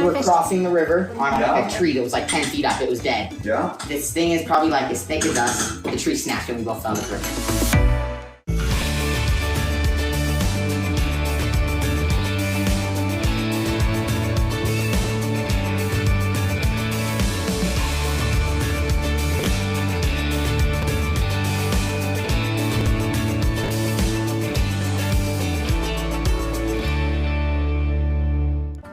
were crossing the river on a tree that was like 10 feet up. It was dead. Yeah. This thing is probably like as thick as us. The tree snapped and we both fell in the river.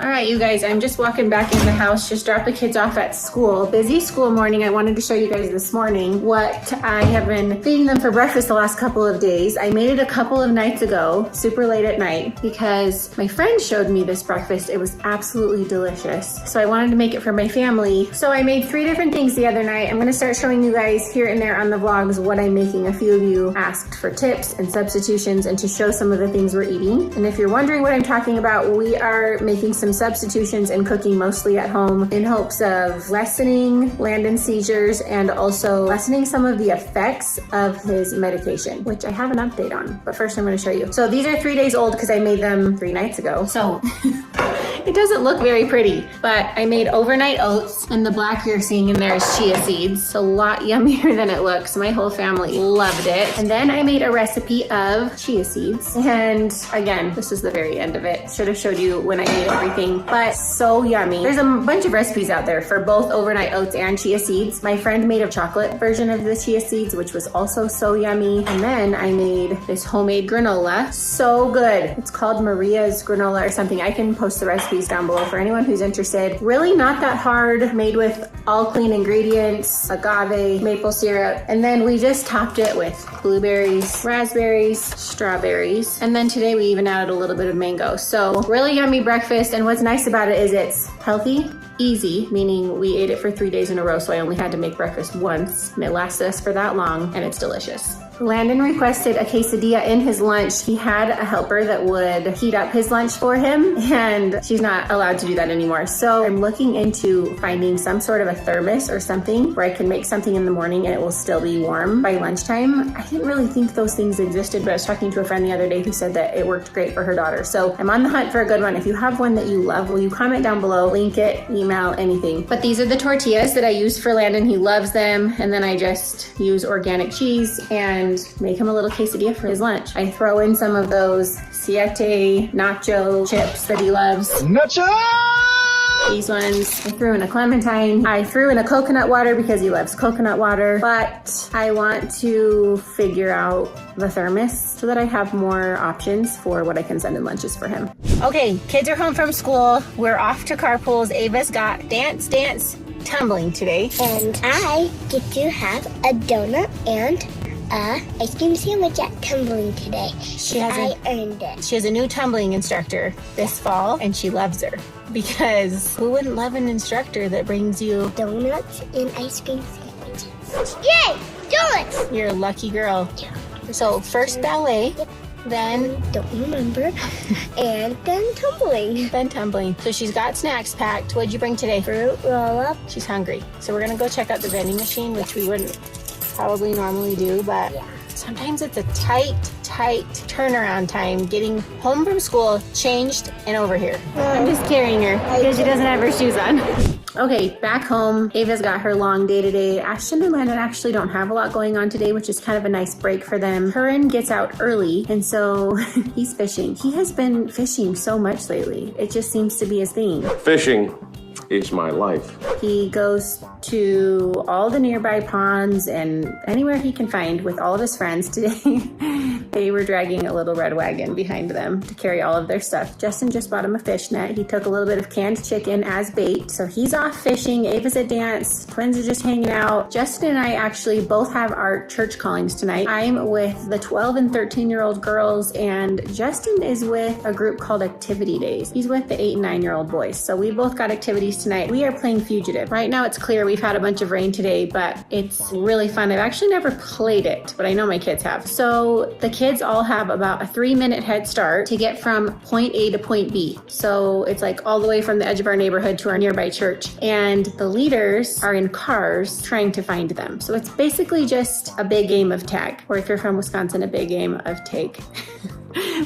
Alright, you guys, I'm just walking back in the house, just dropped the kids off at school. Busy school morning. I wanted to show you guys this morning what I have been feeding them for breakfast the last couple of days. I made it a couple of nights ago, super late at night, because my friend showed me this breakfast. It was absolutely delicious. So I wanted to make it for my family. So I made 3 different things the other night. I'm going to start showing you guys here and there on the vlogs what I'm making. A few of you asked for tips and substitutions and to show some of the things we're eating. And if you're wondering what I'm talking about, we are making some substitutions and cooking mostly at home in hopes of lessening Landon's seizures and also lessening some of the effects of his medication, which I have an update on. But first I'm going to show you. So these are 3 days old because I made them 3 nights ago. So it doesn't look very pretty, but I made overnight oats, and the black you're seeing in there is chia seeds. It's a lot yummier than it looks. My whole family loved it. And then I made a recipe of chia seeds. And again, this is the very end of it. Should have showed you when I made everything, but so yummy. There's a bunch of recipes out there for both overnight oats and chia seeds. My friend made a chocolate version of the chia seeds, which was also so yummy. And then I made this homemade granola. So good. It's called Maria's granola or something. I can post the recipes down below for anyone who's interested. Really not that hard, made with all clean ingredients, agave, maple syrup, and then we just topped it with blueberries, raspberries, strawberries, and then today we even added a little bit of mango. So really yummy breakfast, and what's nice about it is it's healthy, easy, meaning we ate it for 3 days in a row, so I only had to make breakfast once, and it lasted us for that long, and it's delicious. Landon requested a quesadilla in his lunch. He had a helper that would heat up his lunch for him, and she's not allowed to do that anymore. So I'm looking into finding some sort of a thermos or something where I can make something in the morning and it will still be warm by lunchtime. I didn't really think those things existed, but I was talking to a friend the other day who said that it worked great for her daughter. So I'm on the hunt for a good one. If you have one that you love, will you comment down below, link it, email, anything. But these are the tortillas that I use for Landon. He loves them. And then I just use organic cheese and make him a little quesadilla for his lunch. I throw in some of those Siete nacho chips that he loves. Nacho! These ones, I threw in a clementine. I threw in a coconut water because he loves coconut water, but I want to figure out the thermos so that I have more options for what I can send in lunches for him. Okay, kids are home from school. We're off to carpools. Ava's got dance, tumbling today. And I get to have a donut and ice cream sandwich at tumbling today. I earned it. She has a new tumbling instructor this fall, and she loves her because who wouldn't love an instructor that brings you donuts and ice cream sandwiches? Yay! Donuts! You're a lucky girl. Yeah. So first ballet, then don't remember, and then tumbling. Then tumbling. So she's got snacks packed. What'd you bring today? Fruit roll-up. She's hungry. So we're gonna go check out the vending machine, which we wouldn't probably normally do, but sometimes it's a tight turnaround time getting home from school, changed, and over here. I'm just carrying her because she doesn't have her shoes on. Okay, back home. Ava's got her long day today. Ashton and Landon actually don't have a lot going on today, which is kind of a nice break for them. Curran gets out early, and so he's fishing. He has been fishing so much lately. It just seems to be his thing. Fishing is my life. He goes to all the nearby ponds and anywhere he can find with all of his friends. Today, they were dragging a little red wagon behind them to carry all of their stuff. Justin just bought him a fish net. He took a little bit of canned chicken as bait. So he's off fishing. Ava's at dance. Twins are just hanging out. Justin and I actually both have our church callings tonight. I'm with the 12 and 13-year-old girls, and Justin is with a group called Activity Days. He's with the 8 and 9-year-old boys. So we both got activities tonight. We are playing Fugitive. Right now it's clear. We've had a bunch of rain today, but it's really fun. I've actually never played it, but I know my kids have. So the kids all have about a 3-minute head start to get from point A to point B. So it's like all the way from the edge of our neighborhood to our nearby church. And the leaders are in cars trying to find them. So it's basically just a big game of tag, or if you're from Wisconsin, a big game of take.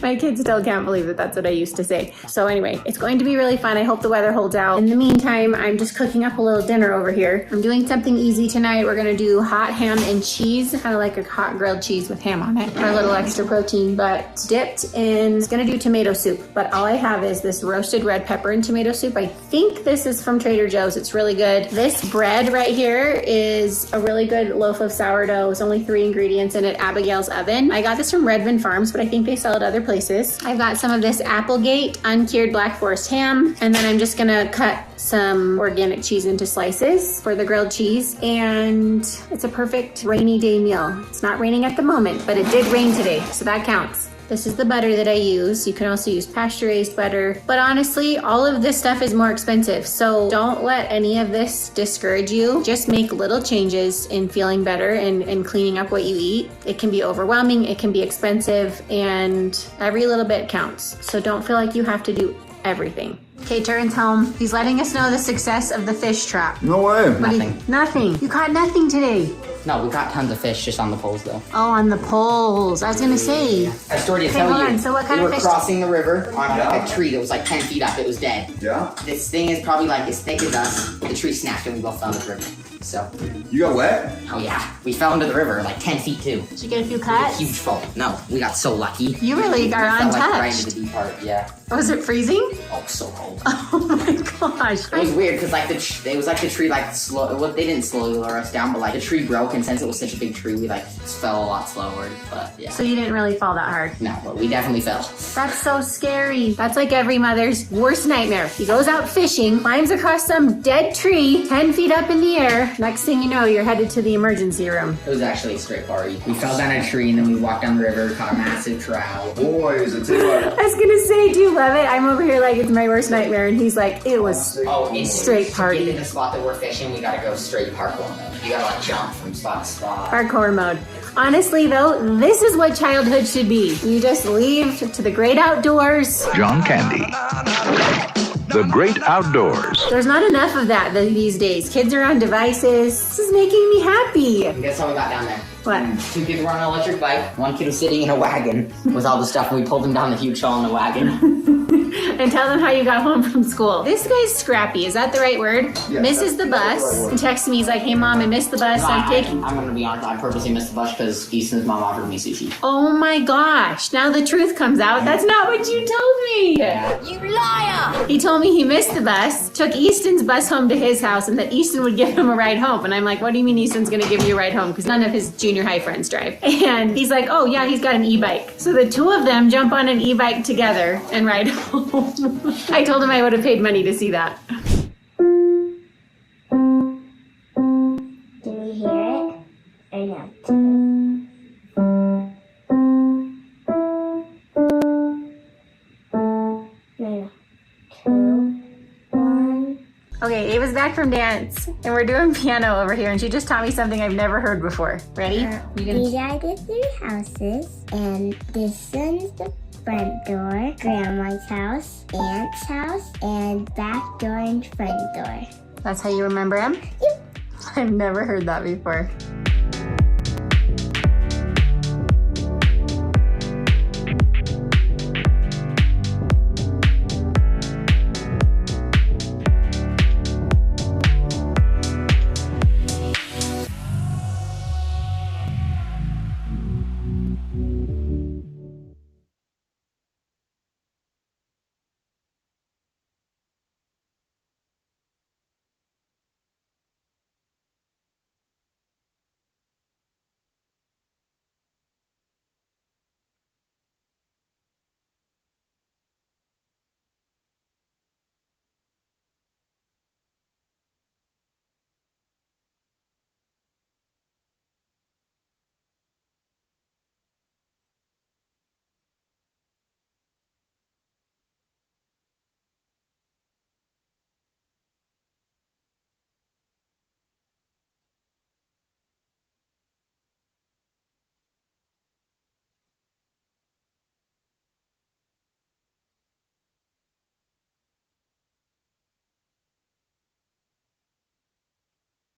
My kids still can't believe that that's what I used to say. So anyway, it's going to be really fun. I hope the weather holds out. In the meantime, I'm just cooking up a little dinner over here. I'm doing something easy tonight. We're gonna do hot ham and cheese, kind of like a hot grilled cheese with ham on it for a little extra protein, but dipped in, it's gonna do tomato soup. But all I have is this roasted red pepper and tomato soup. I think this is from Trader Joe's. It's really good. This bread right here is a really good loaf of sourdough. It's only 3 ingredients in it, Abigail's Oven. I got this from Redmond Farms, but I think they sell it other places. I've got some of this Applegate uncured Black Forest ham, and then I'm just gonna cut some organic cheese into slices for the grilled cheese, and it's a perfect rainy day meal. It's not raining at the moment, but it did rain today, so that counts. This is the butter that I use. You can also use pasture-raised butter, but honestly, all of this stuff is more expensive, so don't let any of this discourage you. Just make little changes in feeling better and cleaning up what you eat. It can be overwhelming, it can be expensive, and every little bit counts. So don't feel like you have to do everything. Okay, Turin's home. He's letting us know the success of the fish trap. No way. Nothing. You caught nothing today. No, we got tons of fish just on the poles though. Oh, on the poles. I was gonna say. A story to Okay, tell hold you. on. So what kind we of were fish? crossing the river on a tree that was like 10 feet up. It was dead. Yeah? This thing is probably like as thick as us. The tree snapped and we both fell into the river. So, You got wet? oh yeah, we fell into the river like 10 feet too. Did you get a few Huge cuts? fall. No, we got so lucky. You really We are fell, like, right untouched. into the deep part. Yeah. Was it freezing? Oh, so cold. Oh my gosh. It was weird because like it was like the tree like slow. Well, they didn't slowly lower us down, but like the tree broke, and since it was such a big tree, we like fell a lot slower. But yeah. So you didn't really fall that hard. No, but we definitely fell. That's so scary. That's like every mother's worst nightmare. He goes out fishing, climbs across some dead tree, 10 feet up in the air. Next thing you know, you're headed to the emergency room. It was actually a straight party. We fell down a tree and then we walked down the river, caught a massive trout. Boys, I tell you what. I was gonna say, do you love it? I'm over here like it's my worst nightmare, and he's like, it was Oh, it's straight party. To get to the spot that we're fishing, we gotta go straight parkour mode. You gotta like jump from spot to spot. Hardcore mode. Honestly though, this is what childhood should be. You just leave to the great outdoors. John Candy. The great outdoors. There's not enough of that these days. Kids are on devices. This is making me happy. And guess how we got down there? What? 2 people were on an electric bike. 1 kid was sitting in a wagon with all the stuff, and we pulled him down the huge hill on the wagon. And tell them how you got home from school. This guy's scrappy. Is that the right word? Yeah, Misses the that's bus. the right word. And texts me. He's like, hey mom, I missed the bus. I'm taking. I'm gonna be honest. I purposely missed the bus because Easton's mom offered me sushi. Oh my gosh. Now the truth comes out. That's not what you told me. Yeah. You liar! He told me he missed the bus, took Easton's bus home to his house, and that Easton would give him a ride home. And I'm like, what do you mean Easton's gonna give you a ride home? Because none of his junior high friends drive. And he's like, oh yeah, he's got an e-bike. So the two of them jump on an e-bike together and ride home. I told him I would have paid money to see that. Do you hear it? Or not? No. 2, 1. Okay, Ava's back from dance, and we're doing piano over here, and she just taught me something I've never heard before. Ready? These are the 3 houses, and this one's the front door, Grandma's house, Aunt's house, and back door and front door. That's how you remember him? Yep. I've never heard that before.